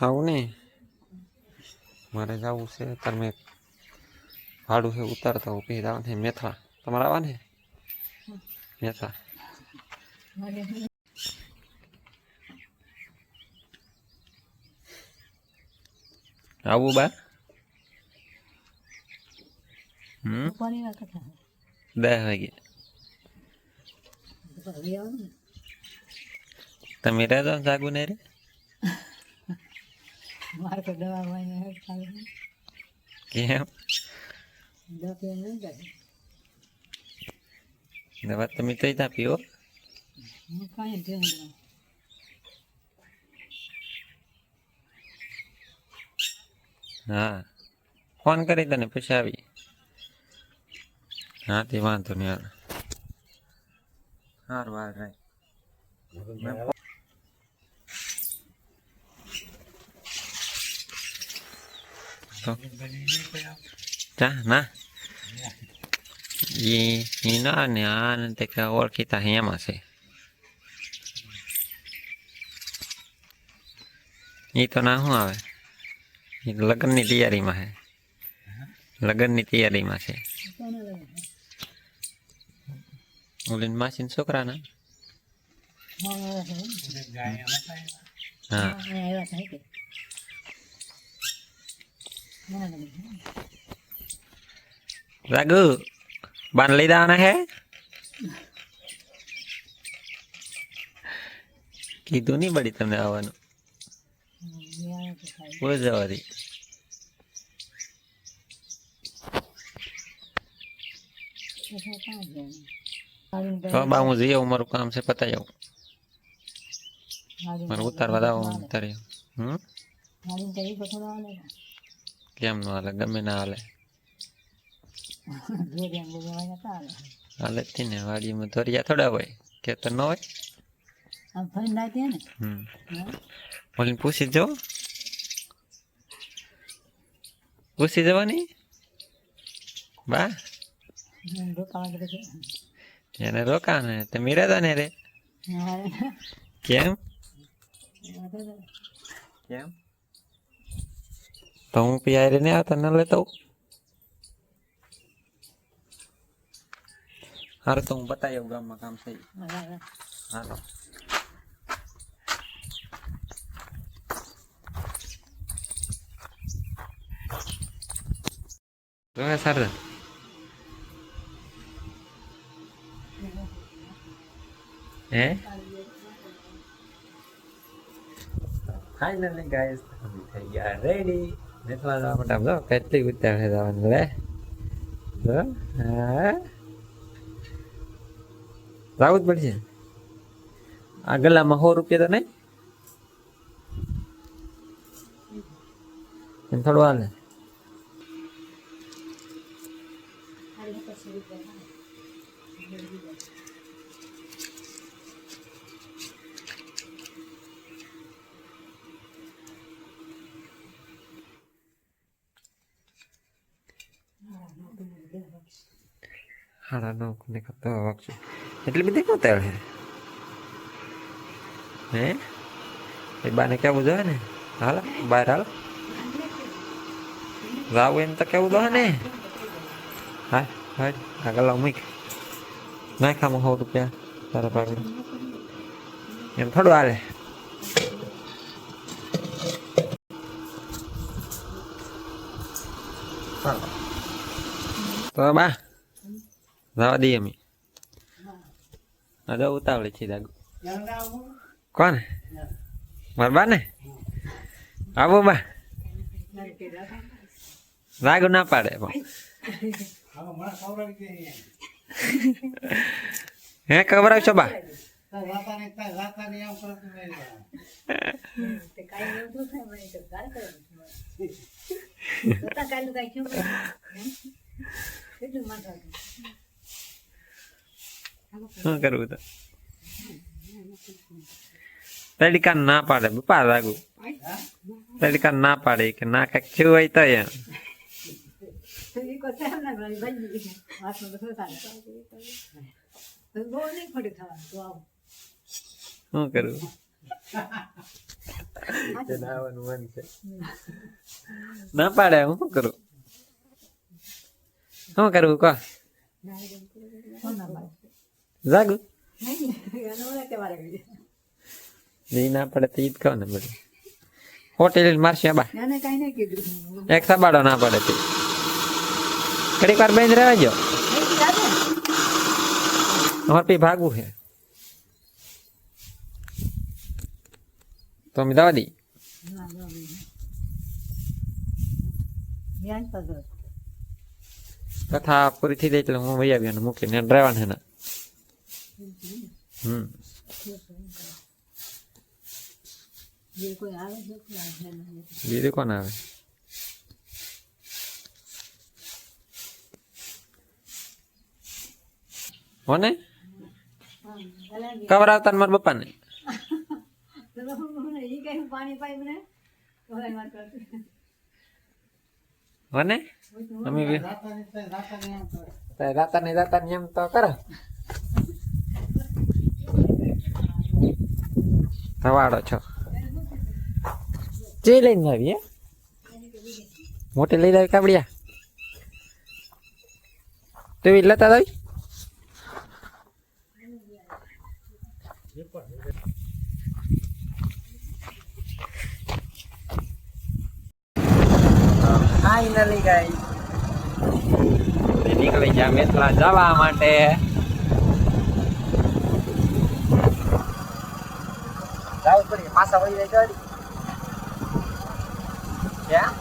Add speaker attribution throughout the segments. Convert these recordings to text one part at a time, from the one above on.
Speaker 1: આવું નહીં મારે જવું છે તમે ભાડું છે ઉતારતા હું પછી જવાનું છે મેથા તમારે આવવા ને મેથા આવું બા 10 વાગે તમે રહેજો જાગું નહીં રે
Speaker 2: મારે તો દવા
Speaker 1: કેમ દવા તમે તો ત્યાં પીવો હા ફોન કરી તને પછી આવી હા તે વાંધો નહીં હાલ સારું હાલ રાય ના એ ના ને આ ને કે ઓળખીતા એમાં છે એ તો ના શું આવે એ લગ્નની તૈયારીમાં છે લગ્નની તૈયારીમાં છે ઓલીન માસીન છોકરાના હા રાગુ બાન લઈ દેવાના હે કીધું નહીં બડી તમને આવવાનું બોલ જવાથી હા બા હું જઈ આવું મારું કામ છે પતાઈ આવું મારે ઉતારવા દાવ ઉતારી કેમ ન હાલે ગમે ના હાલે હાલે જ ને વાડીમાં ધોરિયા થોડા હોય કે તો ન હોય બોલીને પૂછી જો પૂછી જવાની બા એને રોકાને તમે રહેતા ને રે કેમ કેમ તો હું પિયારે નહીં આવતા ન લેતો હારું તો હું બતાવી આવું ગામમાં કામ થઈ હાલો જોયા સર હે ફાઇનલી ગાઈસ અમે થઈ ગયા રેડી મેથવા જવા માટે આમ જો કેટલી ઉતાર છે જવાનું રે જો હા જવું જ પડશે આ ગલામાં 100 રૂપિયા તો નહીં એમ થોડું હાલે હાડા નો ને કરતો વાગશું એટલી બધી કોણ તેલ હે એ બાને કેવું જોઈએ ને હાલ બહાર હાલ જાવ એમ તો કેવું જોઈએ ને હા હા આગળ મૂક નાખામાં 100 રૂપિયા તારા પાસે એમ થોડું હાલે તો બા જવા દઈએ અમે હવે ઉતાવળી છે દાગુ કોણ મારા બા ને આવો બા રાગુ ના પાડે હે ખબર આવશો બા શું કરવું તો તડકા ના પાડે બપા રાગુ તડકા ના પાડે કે ના કઈક થયું હોય તો એમ શું કરવું એને આવવાનું મન છે ના પાડે હું શું કરું શું કરવું કહો જાગું જી ના પડે તો ઈ જ કહો ને બધું હોટેલ મારશે બા એક સબાડો ના પડે તે ઘડીક વાર બેન રહેવા જો હોટી ભાગવું છે તો અમે દવા દી કથા પૂરી થઈ જાય એટલે હું વહી આવ્યા મૂકીને ડ્રાઈવર છે ને બીજું કોણ આવે હોને કવર આવતા મારા પપ્પા ને હોને અમે રાતા ને એમ તો કરો થવાડો છો જે લઈને આવી મોટી લઈ આવી કાબડિયા ટીવી લેતા આવી ફાઇનલી ગાઈસ નીકળી ગયા મેથલા જવા માટે જાવ પડી પાછા વળી જાય ગાડી ક્યાં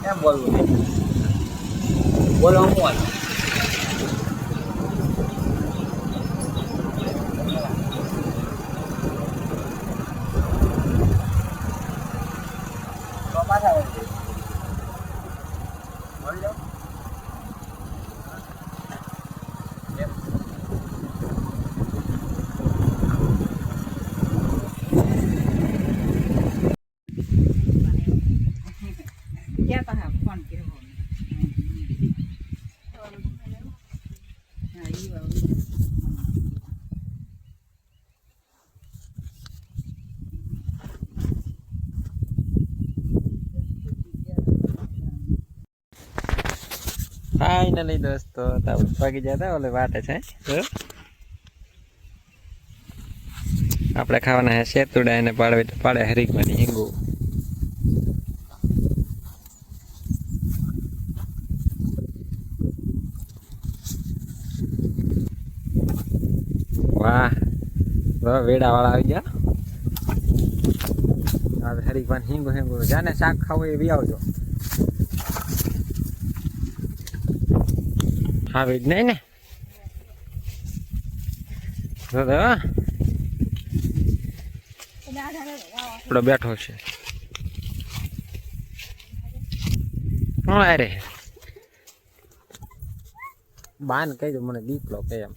Speaker 1: કેમ બોલવું બોલો હું તો પાછા વળી જાય ફાઇનલી દોસ્તો ભાગી જતા ઓલે વાટે છે આપણે ખાવાના હે શેતુડા એને પાડે હરીકવાની હિંગુ વાહ વેડા વાળા આવી ગયા હરીકવાની હિંગુ જાને શાક ખાવું એ બી આવજો આવી જ નહીં ને આપડો બેઠો છે હું અરે બાન કહી દો મને દીપલો કે એમ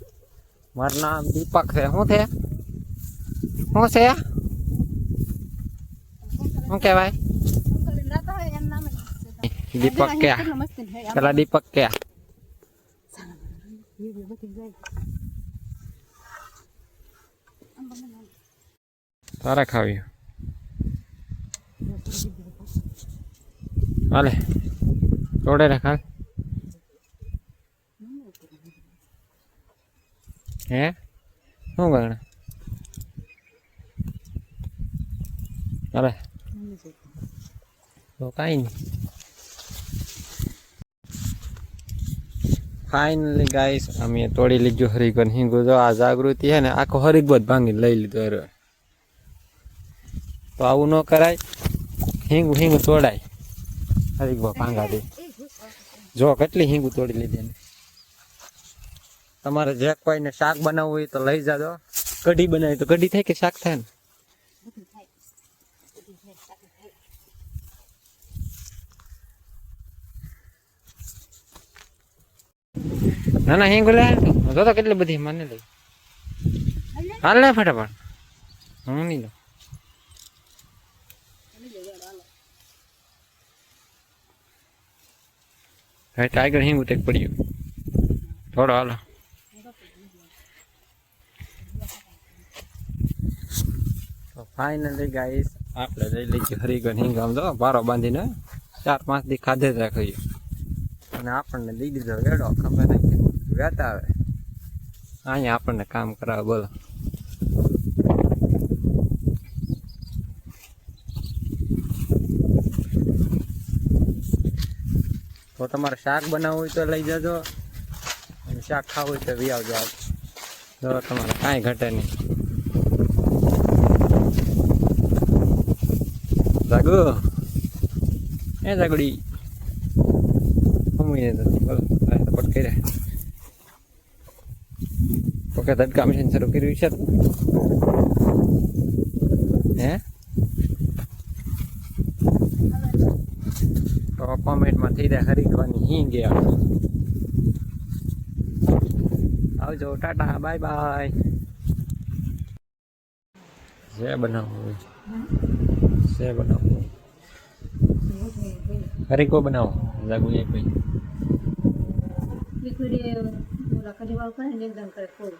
Speaker 1: મારું નામ દીપક છે શું છે શું કહેવાય દીપક ક્યાં પેલા દીપક ક્યાં તારા ખાવી હાલે તોડે રાખા હે શું ગણ હાલે તો કાંઈ નહીં ફાઇનલી ગાઈસ અમે તોડી લીધું હરીગન હિંગુ જો આ જાગૃતિ હે ને આખો હરીગબત ભાંગી લઈ લીધો અરે તો આવું ન કરાય હિંગુ તોડાય હરીગબા ભાંગા દે જો કેટલી હિંગુ તોડી લીધી ને તમારે જે કોઈને શાક બનાવવું હોય તો લઈ જાજો કઢી બનાવી તો કઢી થાય કે શાક થાય ને ના ના હિંગુ લે જો તો કેટલી બધી મને લઈ હાલ ને ફટાફટ હું નહીં લો હવે ટાઈગર હિંગુ તેક પડ્યું થોડો હાલો તો ફાઇનલી ગાઈસ આપણે લઈ લઈએ હરીગન હિંગામ તો પારો બાંધીને 4-5 દી ખાધે જ રાખીએ અને આપણને દઈ દીધો વેડો ખબર નહીં વેતા આવે અહીંયા આપણને કામ કરાવે બોલો તો તમારે શાક બનાવવું હોય તો લઈ જજો અને શાક ખાવું હોય તો વી આવજો જો તમારે કાંઈ ઘટે નહીં જાગો એ જાગડી હમું બોલો સપોર્ટ કરે ઓકે તડકા મશીન શરૂ કર્યું છે હે તો કોમેન્ટમાં થઈ જાય હરીકવાની હી ગયા આવજો ટાટા બાય બાય જે બનાવવું છે બનાવવું હરીકો બનાવો જાગુ એક ભાઈ
Speaker 2: બોલા કરી વાવ કરે ને એકદમ કરે કોઈ